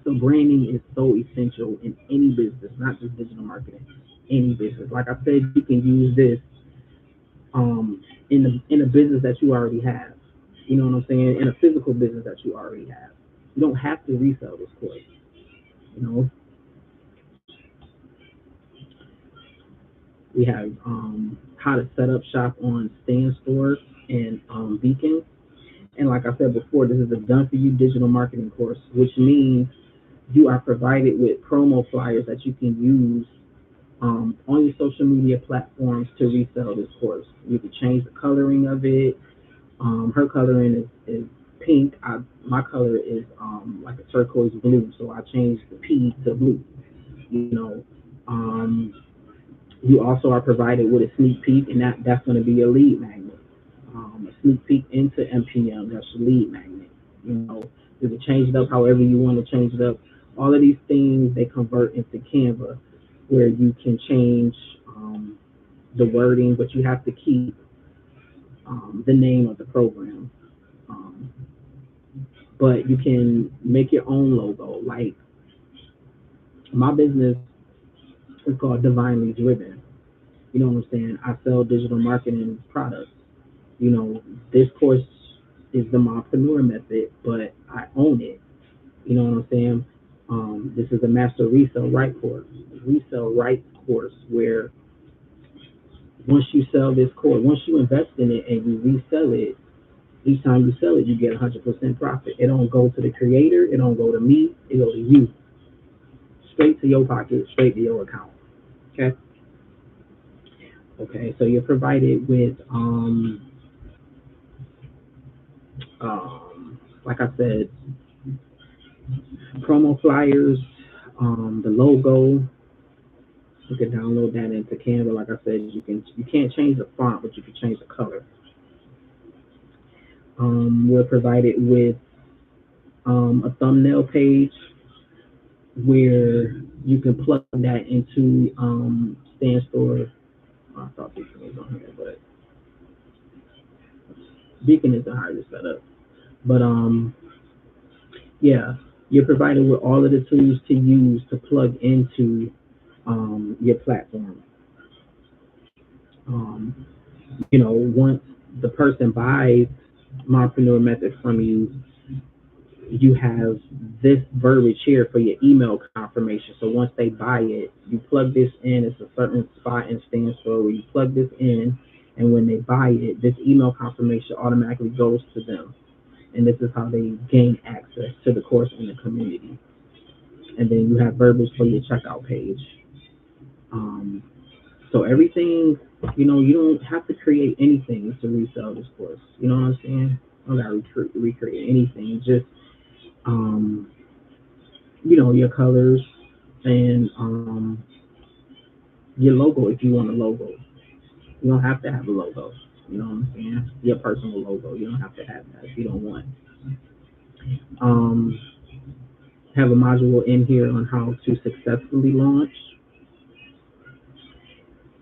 Speaker 1: So branding is so essential in any business, not just digital marketing. Any business. Like I said, you can use this in a business that you already have. You know what I'm saying? In a physical business that you already have. You don't have to resell this course. You know, we have how to set up shop on Stand Store and Beacon. And like I said before, this is a done for you digital marketing course, which means you are provided with promo flyers that you can use on your social media platforms to resell this course. You can change the coloring of it. Her coloring is pink. My color is like a turquoise blue, so I changed the P to blue. You know, um, you also are provided with a sneak peek, and that's going to be a lead magnet. A sneak peek into MPM, that's a lead magnet. You know, you can change it up however you want to change it up. All of these things they convert into Canva, where you can change the wording, but you have to keep the name of the program. Um, but you can make your own logo. Like my business is called Divinely Driven. You know what I'm saying? I sell digital marketing products. You know, this course is the Mompreneur Method, but I own it. You know what I'm saying? This is a master resale rights course where once you invest in it and you resell it, each time you sell it, you get 100% profit. It don't go to the creator. It don't go to me. It goes to you, straight to your pocket, straight to your account. Okay. Okay. So you're provided with, like I said, promo flyers, the logo. You can download that into Canva. Like I said, you can't change the font, but you can change the color. We're provided with a thumbnail page where you can plug that into Stand Store. I thought Beacon was on here, but Beacon isn't hard to set up. But yeah, you're provided with all of the tools to use to plug into your platform. Um, you know, once the person buys Mompreneur Method from you, you have this verbiage here for your email confirmation. So once they buy it, you plug this in. It's a certain spot in Stand Store where you plug this in, and when they buy it, this email confirmation automatically goes to them. And this is how they gain access to the course and the community. And then you have verbiage for your checkout page. Um, so everything, you know, you don't have to create anything to resell this course. You know what I'm saying? I don't gotta recreate anything. Just you know, your colors and your logo if you want a logo. You don't have to have a logo. You know what I'm saying? Your personal logo. You don't have to have that if you don't want. Um, have a module in here on how to successfully launch.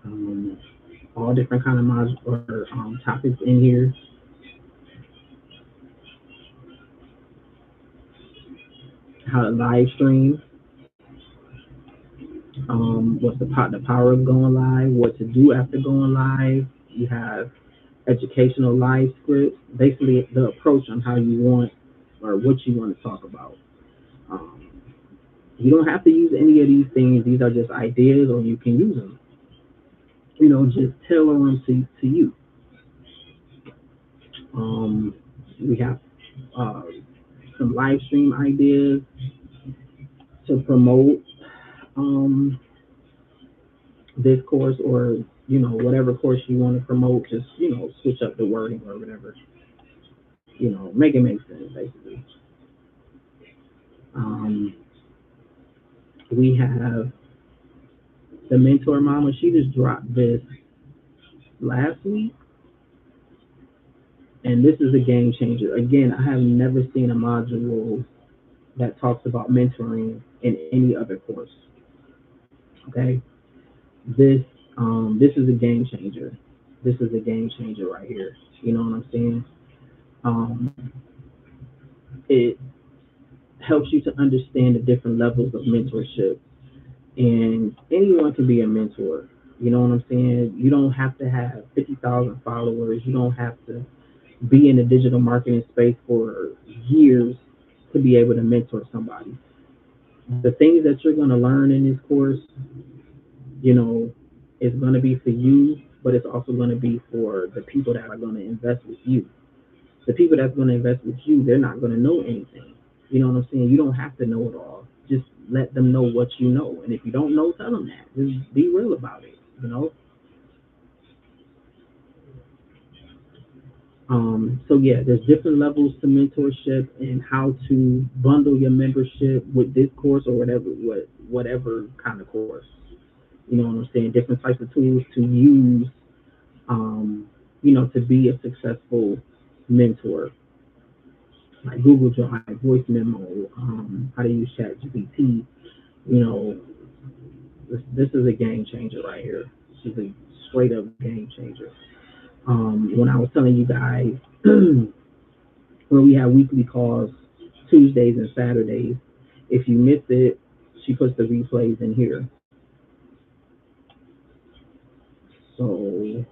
Speaker 1: Um, all different kind of modules or topics in here. How to live stream. What's the power of going live? What to do after going live? You have educational live scripts, basically the approach on how you want or what you want to talk about. Um, you don't have to use any of these things. These are just ideas, or you can use them. You know, just tailor them to you. Um, We have uh, some live stream ideas to promote um, this course, or whatever course you want to promote. Just switch up the wording or whatever. Make it make sense basically. Um, we have the mentor mama. She just dropped this last week, and this is a game changer. Again, I have never seen a module that talks about mentoring in any other course. Okay, this this is a game changer. This is a game changer right here. You know what I'm saying? Um, it helps you to understand the different levels of mentorship, and anyone can be a mentor. You know what I'm saying? You don't have to have 50,000 followers. You don't have to be in the digital marketing space for years to be able to mentor somebody. The things that you're going to learn in this course, you know, is going to be for you, but it's also going to be for the people that are going to invest with you. The people that's going to invest with you, they're not going to know anything. You know what I'm saying? You don't have to know it all. Just let them know what you know. And if you don't know, tell them that. Just be real about it, you know? So yeah, there's different levels to mentorship and how to bundle your membership with this course or whatever kind of course. You know what I'm saying? Different types of tools to use, to be a successful mentor, like Google Drive, voice memo, how to use ChatGPT. You know, this is a game changer right here. This is a straight up game changer. When I was telling you guys where we have weekly calls Tuesdays and Saturdays, if you miss it, she puts the replays in here. So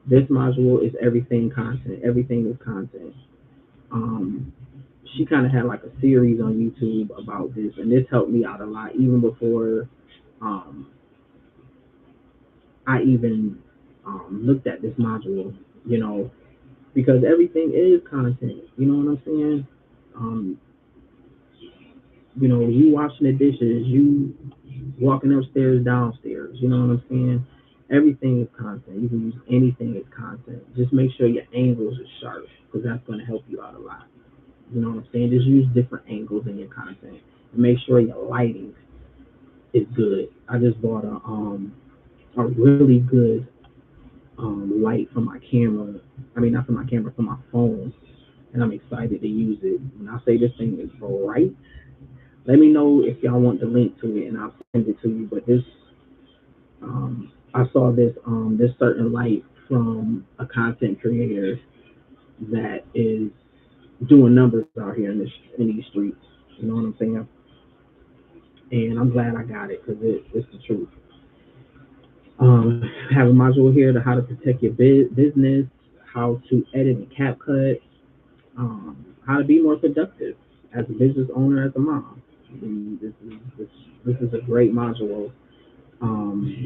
Speaker 1: this module is everything content. Everything is content. Um, she kind of had like a series on YouTube about this, and this helped me out a lot, even before um, I even looked at this module. You know, because everything is content. You know what I'm saying? Um, you washing the dishes, you walking upstairs, downstairs. You know what I'm saying? Everything is content. You can use anything as content. Just make sure your angles are sharp, because that's going to help you out a lot. You know what I'm saying? Just use different angles in your content, and make sure your lighting is good. I just bought a really good light for my camera. I mean, not for my camera, for my phone, and I'm excited to use it. When I say this thing is bright, let me know if y'all want the link to it, and I'll send it to you. But I saw this certain light from a content creator that is doing numbers out here in these streets. You know what I'm saying? And I'm glad I got it, because it's the truth. Have a module here to how to protect your business, how to edit and CapCut, how to be more productive as a business owner, as a mom. And this is a great module,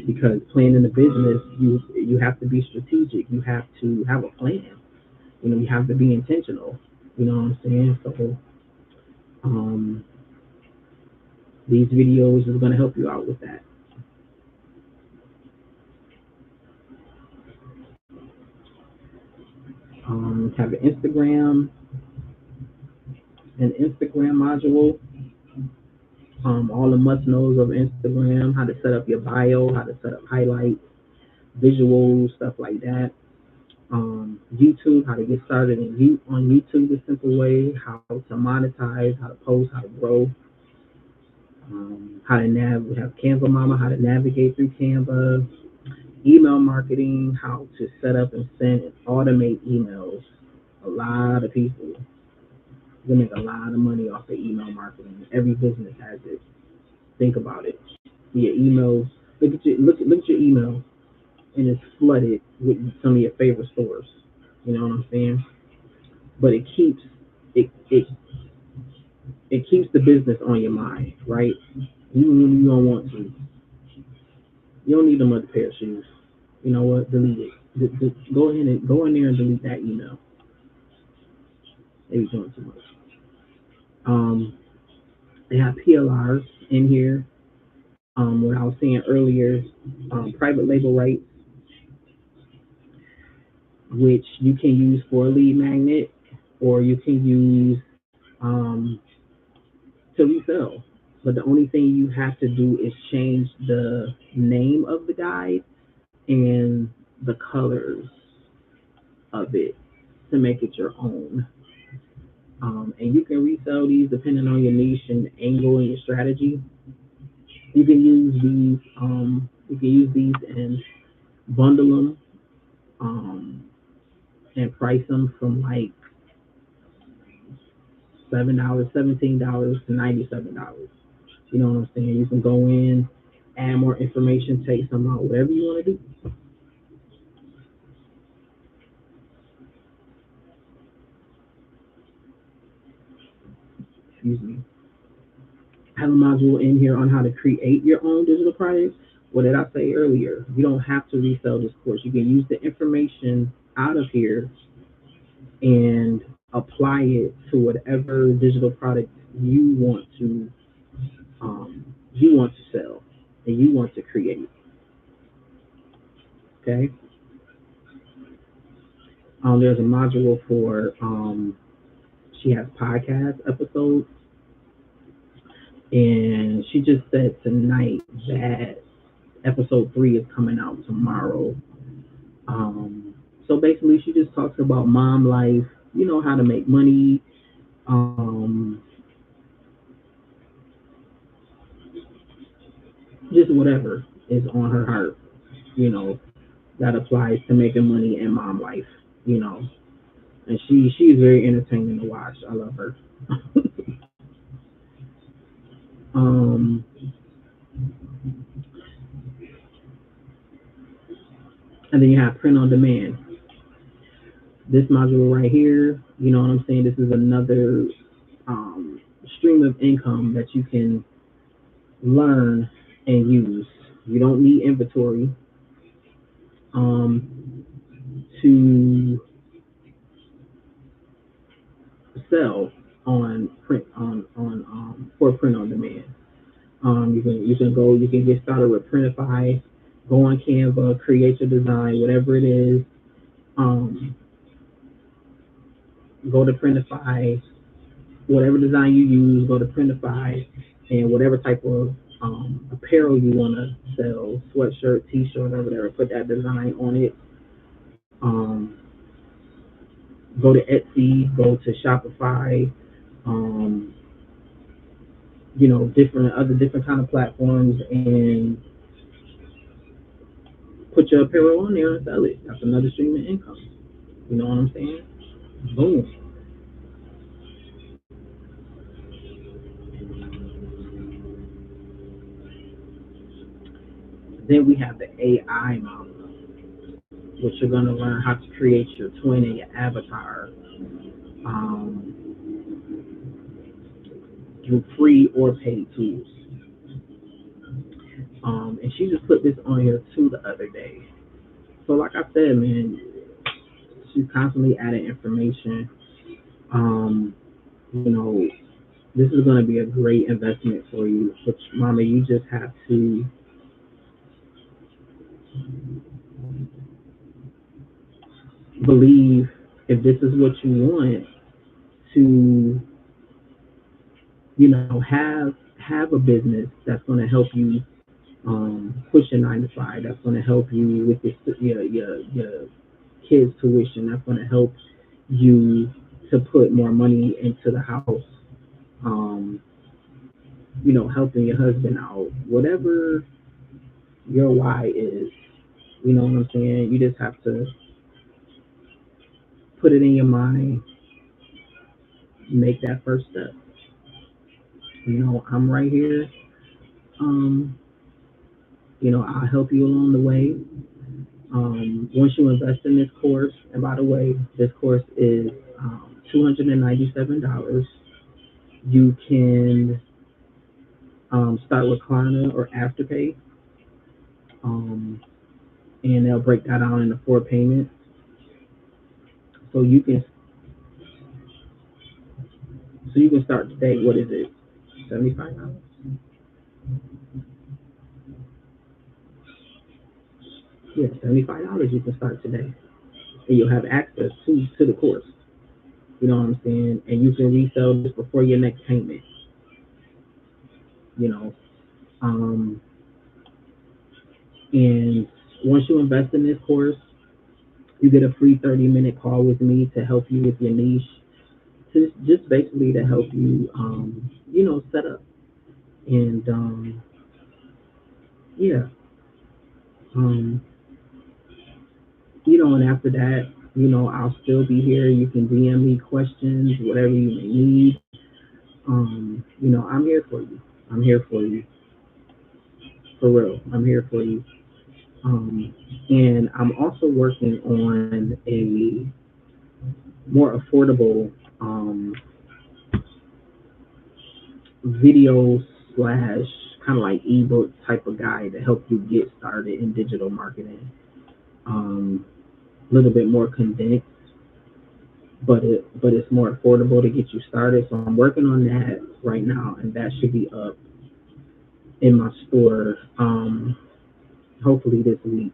Speaker 1: because planning the business, you have to be strategic. You have to have a plan. You have to be intentional. You know what I'm saying? So um, these videos is going to help you out with that. Have an Instagram module. All the must knows of Instagram, how to set up your bio, how to set up highlights, visuals, stuff like that. YouTube, how to get started on YouTube the simple way, how to monetize, how to post, how to grow, how to we have Canva Mama, how to navigate through Canva, email marketing, how to set up and send and automate emails. A lot of people will make a lot of money off of email marketing. Every business has it. Think about it. Your emails. Look at your email, and it's flooded with some of your favorite stores. You know what I'm saying? But it keeps the business on your mind, right? You don't want to. You don't need another pair of shoes. You know what? Delete it. Go in there and delete that email. They be doing too much. Um, they have PLRs in here. What I was saying earlier, private label rights, which you can use for a lead magnet, or you can use um, to resell. But the only thing you have to do is change the name of the guide and the colors of it to make it your own. And you can resell these depending on your niche and angle and your strategy. You can use these. You can use these and bundle them and price them from like $7, $17 to $97. You know what I'm saying? You can go in, add more information, take some out, whatever you want to do. Excuse me. I have a module in here on how to create your own digital product. What did I say earlier? You don't have to resell this course. You can use the information out of here and apply it to whatever digital product you want to sell and you want to create. Okay. There's a module for she has podcast episodes, and she just said tonight that episode 3 is coming out tomorrow. So basically, she just talks about mom life, how to make money, um, just whatever is on her heart, you know, that applies to making money in mom life, you know. And she's very entertaining to watch. I love her. um, and then you have print on demand. This module right here, you know what I'm saying? This is another stream of income that you can learn and use. You don't need inventory um, to sell on print on for print on demand. You can get started with Printify, go on Canva, create your design, whatever it is. Um, Go to Printify, whatever design you use, go to Printify, and whatever type of apparel you want to sell, sweatshirt, t-shirt, or whatever, put that design on it. Um, Go to Etsy, go to Shopify, um, different kind of platforms, and put your apparel on there and sell it. That's another stream of income. You know what I'm saying? Boom. Then we have the AI model, which you're going to learn how to create your twin and your avatar um, through free or paid tools. And she just put this on here too the other day. So, like I said, man, she's constantly adding information. Um, you know, this is going to be a great investment for you. But, Mama, you just have to believe if this is what you want to, have a business that's going to help you push your 9 to 5. That's going to help you with your kids' tuition. That's going to help you to put more money into the house. Um, helping your husband out. Whatever your why is, you know what I'm saying? You just have to put it in your mind, make that first step. I'm right here. Um, I'll help you along the way. Once you invest in this course, and by the way, this course is $297. You can start with Klarna or Afterpay, um, and they'll break that down into 4 payments. So you can So you can start today. What is it? $75. Yeah, $75. You can start today, and you'll have access to the course. You know what I'm saying? And you can resell this before your next payment. You know, um, and once you invest in this course, you get a free 30-minute call with me to help you with your niche, to just basically to help you, set up. And yeah, um, and after that, I'll still be here. You can DM me questions, whatever you may need. I'm here for you. I'm here for you, for real. I'm here for you. And I'm also working on a more affordable video slash kind of like ebook type of guide to help you get started in digital marketing. A little bit more condensed, but it's more affordable to get you started. So I'm working on that right now, and that should be up in my store hopefully this week,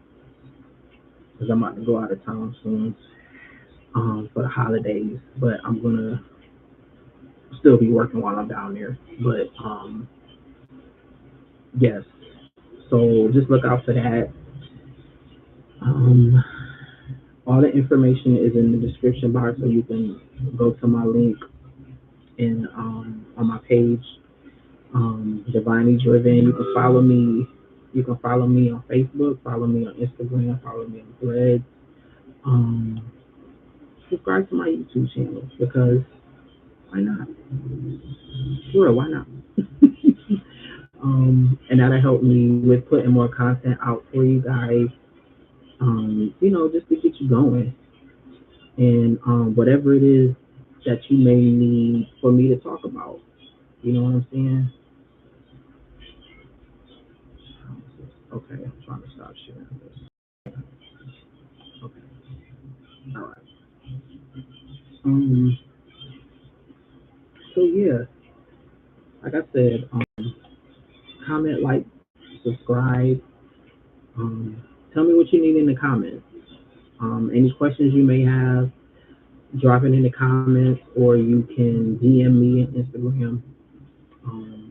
Speaker 1: because I'm about to go out of town soon for the holidays. But I'm gonna still be working while I'm down there. But yes, so just look out for that. Um, all the information is in the description box, so you can go to my link in on my page, Divinely Driven. You can follow me. You can follow me on Facebook, follow me on Instagram, follow me on Threads. Um, Subscribe to my YouTube channel, because why not? Sure, why not? And that'll help me with putting more content out for you guys. Just to get you going, and whatever it is that you may need for me to talk about. You know what I'm saying? Okay, I'm trying to stop sharing this. Okay, all right. Um, so yeah, like I said, comment, like, subscribe. Tell me what you need in the comments. Any questions you may have, drop it in the comments, or you can DM me on Instagram,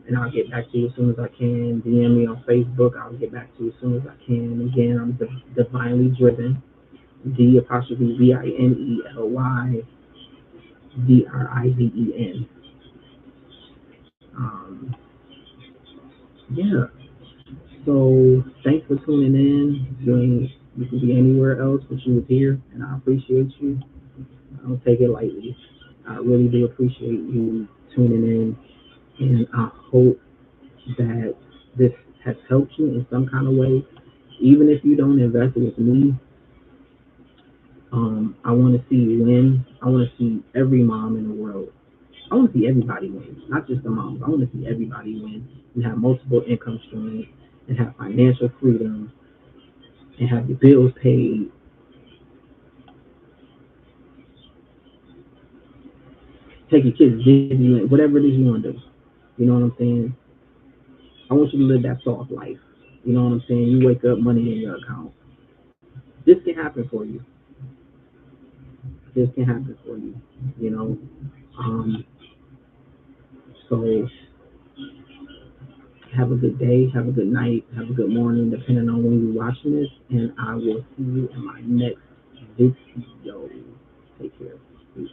Speaker 1: and I'll get back to you as soon as I can. DM me on Facebook, I'll get back to you as soon as I can. Again, I'm Divinely Driven, DINELY DRIVEN. Um, yeah. So thanks for tuning in. You could be anywhere else, but you was here, and I appreciate you. I don't take it lightly. I really do appreciate you tuning in, and I hope that this has helped you in some kind of way. Even if you don't invest with me, I want to see you win. I want to see every mom in the world. I want to see everybody win, not just the moms. I want to see everybody win and have multiple income streams and have financial freedom and have your bills paid. Take your kids to Disneyland, whatever it is you want to do. You know what I'm saying? I want you to live that soft life. You know what I'm saying? You wake up, money in your account. This can happen for you. This can happen for you. You know. Um, so have a good day, have a good night, have a good morning, depending on when you're watching this. And I will see you in my next video. Take care. Peace.